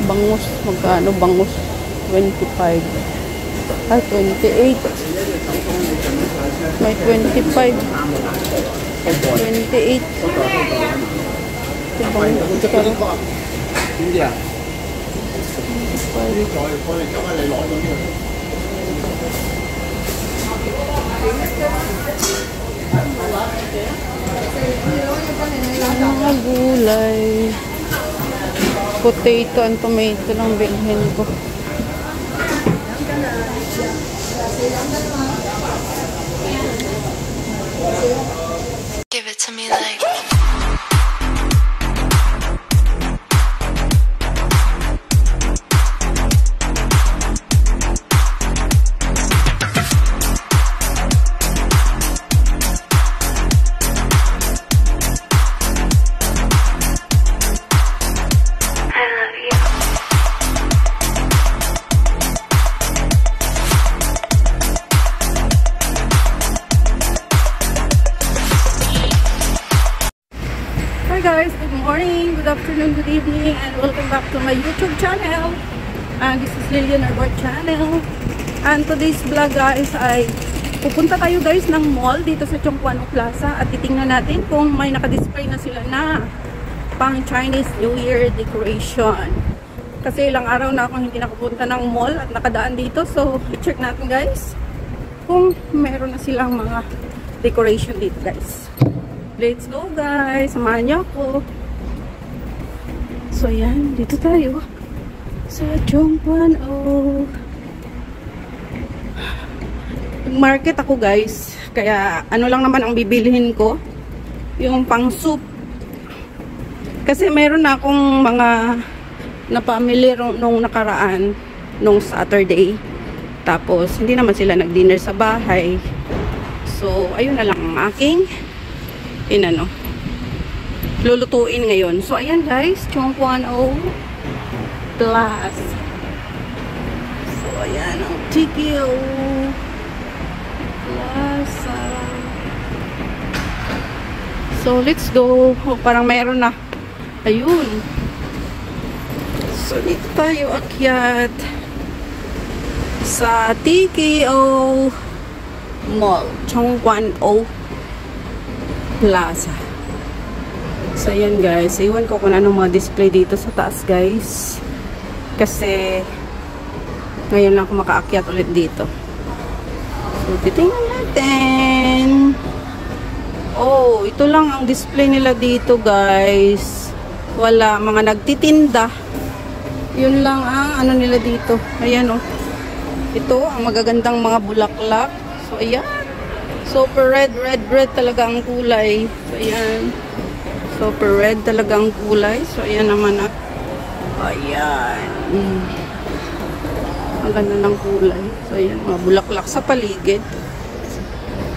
Bangus. Magkano bangus? 25. Ay, 28. May 25. 28. Hindi ah. Mga gulay. Potato and tomato lang bilhin ko. Give it to me like guys, good morning, good afternoon, good evening, and welcome back to my YouTube channel. And this is Lilian Arbor channel. And today's vlog guys ay pupunta tayo guys ng mall dito sa Chongquan Plaza at titingnan natin kung may nakadisplay na sila na pang Chinese New Year decoration. Kasi ilang araw na akong hindi nakapunta ng mall at nakadaan dito, so i-check natin guys kung meron na silang mga decoration dito guys. Let's go guys! Samahan niyo ako. So yan, dito tayo sa Chongquan. Market ako guys. Kaya ano lang naman ang bibilihin ko. Yung pang soup. Kasi meron na akong mga napamili nung nakaraan. Nung Saturday. Tapos hindi naman sila nag-dinner sa bahay. So ayun na lang ang aking lulutuin ngayon. So ayan guys, Chongquan Plus. So ayan ang TKO Plaza. So let's go. Parang mayroon na. Ayun. So dito tayo akyat sa TKO Mall, Chongquan Plaza. So ayan guys, iwan ko kung anong mga display dito sa taas guys, kasi ngayon lang ako makaakyat ulit dito. So titingnan natin. Oh, ito lang ang display nila dito guys. Wala mga nagtitinda. Yun lang ang ano nila dito. Ayan oh. Ito ang magagandang mga bulaklak. So ayan, super red talaga ang kulay. So ayan, super red talaga ang kulay. So ayan naman ah. Ayan, ang ganda ng kulay. So ayan, mga bulaklak sa paligid.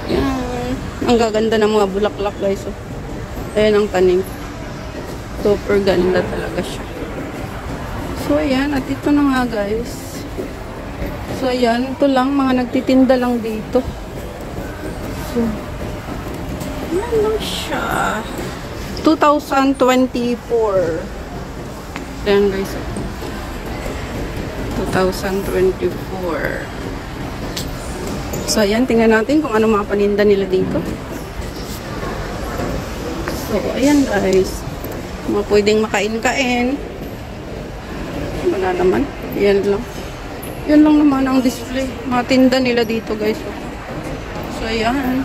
Ayan, ang gaganda ng mga bulaklak guys. So ayan ang tanim, super ganda talaga siya. So ayan, at ito na nga guys. So ayan, ito lang, mga nagtitinda lang dito. So ayan lang siya. 2024. Ayan guys, 2024. So ayan, tingnan natin kung ano mga paninda nila dito. So ayan guys, mga pwedeng makain-kain. Wala naman, yan lang. Yan lang naman ang display. Mga tinda nila dito guys. So ayan.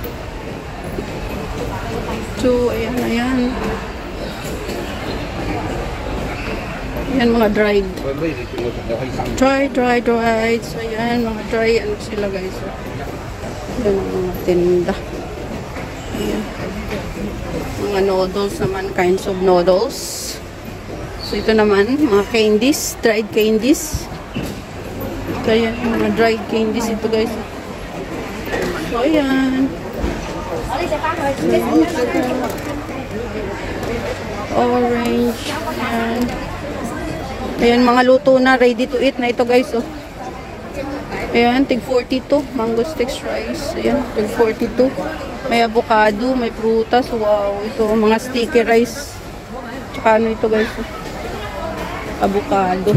So ayan, ayan. Ayan mga dried. Dried. So ayan, mga dry ano sila guys. Ayan ang mga tinda. Ayan. Mga noodles naman, kinds of noodles. So ito naman, mga candies, dried candies. So ayan, mga dried candies ito guys. So ayan. Orange. Ayan. Ayan, mga luto na, ready to eat na ito guys. Oh. Ayan, tig 42. Mango sticks rice. Ayan, tig 42. May avocado, may prutas. Wow, ito mga sticky rice. Tsaka ano ito guys. Oh. avocado.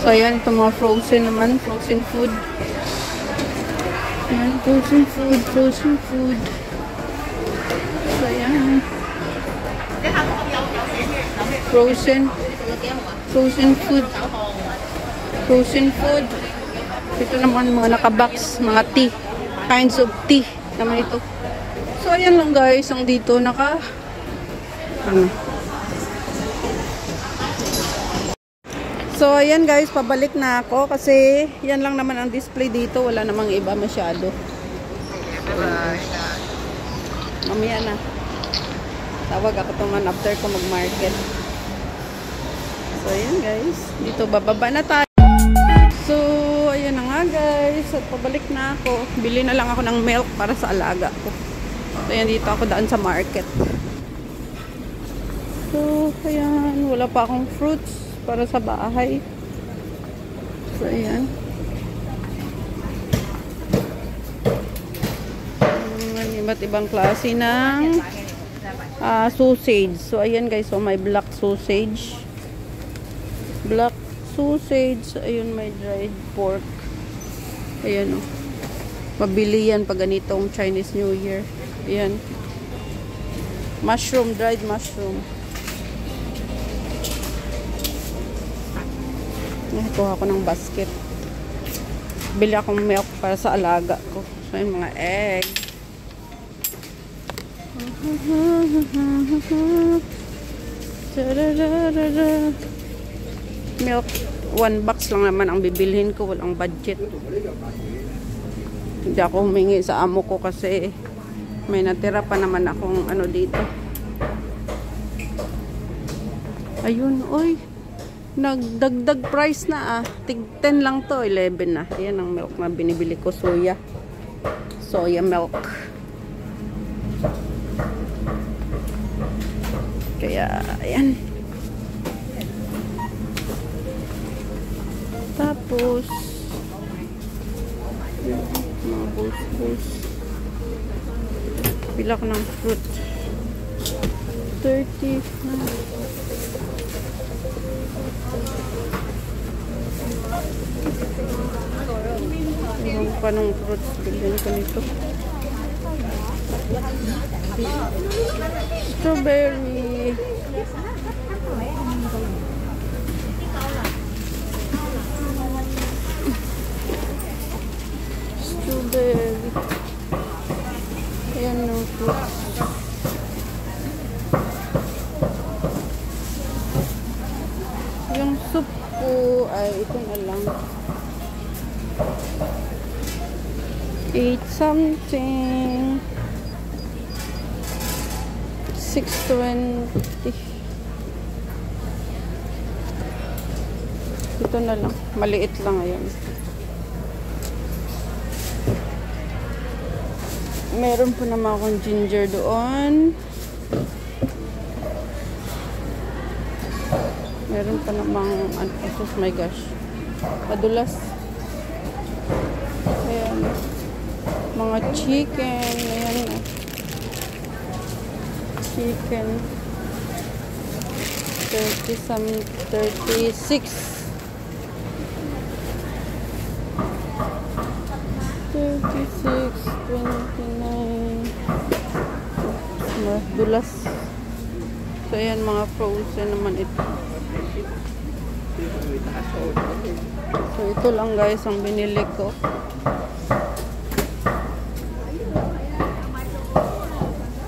So, ayan, itong mga frozen naman. Frozen food. Ayan, frozen food. Frozen food. So, ayan. Frozen. Frozen food. Frozen food. Ito naman mga nakabox. Mga tea. Kinds of tea. Naman ito. So, ayan lang guys. Ang dito So, ayan guys, pabalik na ako kasi yan lang naman ang display dito. Wala namang iba masyado. Mamaya na. Tawag ako tuman after ko mag-market. So, ayan guys. Dito bababa na tayo. So, ayan na nga guys. At pabalik na ako. Bili na lang ako ng milk para sa alaga ko. So, ayan dito ako daan sa market. So, ayan. Wala pa akong fruits para sa bahay. So, ayan. Iba't ibang klase ng sausage. So, ayan guys. So, may black sausage. Black sausage. Ayun, may dried pork. Ayan o. Mabili yan pag ganitong Chinese New Year. Ayan. Mushroom. Dried mushroom. Kuha ko ng basket. Bili akong milk para sa alaga ko. So, yung mga egg. Milk. 1 box lang naman ang bibilhin ko. Walang budget. Hindi ako humingi sa amo ko kasi may natira pa naman akong ano dito. Ayun, oy. Nagdagdag price na Tig 10 lang to, 11 na. Ayan ang milk na binibili ko, soya. Soya milk. Kaya, ayan. Tapos, mga bus. Pila ko ng fruit. 30 na. Meron pa ng fruits. Bilhin ko nito. Strawberry. Strawberry. Ayan ng fruits. Yung soup ko ay ito na lang. 8 something. 6.20. Ito na lang. Maliit lang ayan. Meron po naman akong ginger doon. Meron pa namang oh my gosh. Madulas. Ayan. Mga chicken. Ayan. Chicken. 36. 29. Madulas. So, ayan mga frozen naman ito. So, ito lang guys ang binili ko.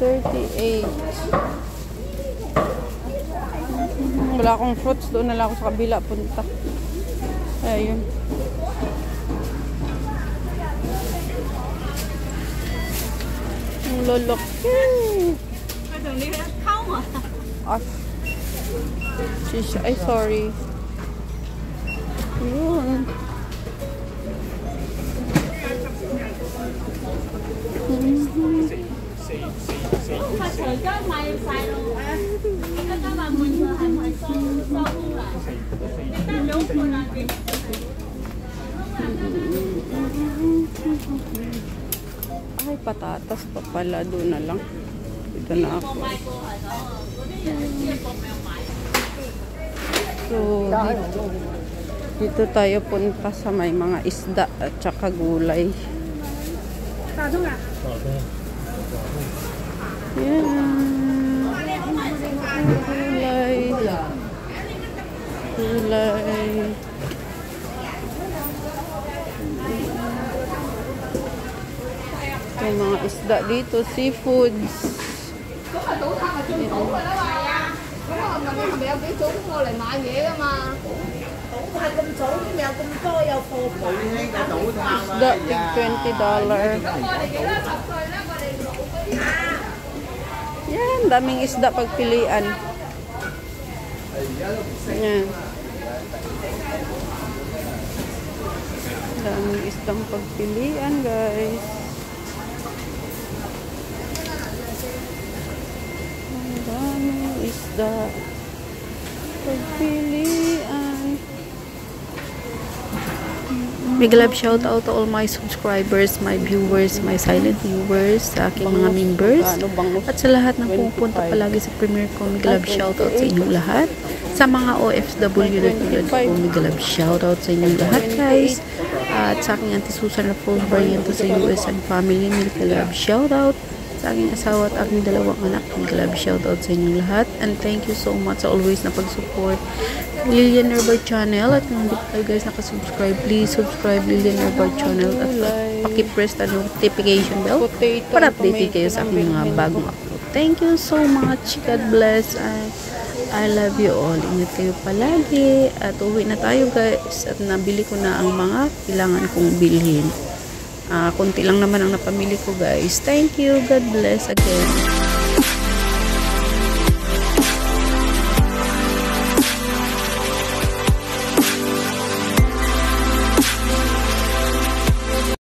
$38. Wala akong fruits. Doon na lang ako sa kabila punta. Ayun. Ang lolok. Sheesh. Ay, sorry. Yun. Ay, patatas pa pala. Doon na lang. Dito na ako. So, dito tayo punta sa may mga isda at saka gulay. Yan. Gulay. Yung mga isda dito, seafoods. Isda, $20. Yan, daming isda pagpilian. Yan. Daming isdang pagpilian, guys. Daming isda pagpilian. Big love shout out to all my subscribers, my viewers, my silent viewers, sa aking mga members, at sa lahat na pupunta palagi sa premiere ko. Big love shout out sa inyong lahat. Sa mga OFW na tulad ko, big love shout out sa inyong lahat, guys. At sa aking Auntie Susan na full variante sa US and family, big love shout out. Sa aking asawa at aking dalawang anak, big love shout out sa inyong lahat. And thank you so much sa always na pag-support Lilian Herbert channel. At kung hindi pa guys nakasubscribe, please subscribe Lilian Herbert channel at pakipress na notification bell para update kayo sa aking mga bagong upload. Thank you so much. God bless. I love you all. Ingat kayo palagi. At uwi na tayo guys. At nabili ko na ang mga kailangan kong bilhin. Kunti lang naman ang napamili ko guys. Thank you. God bless again.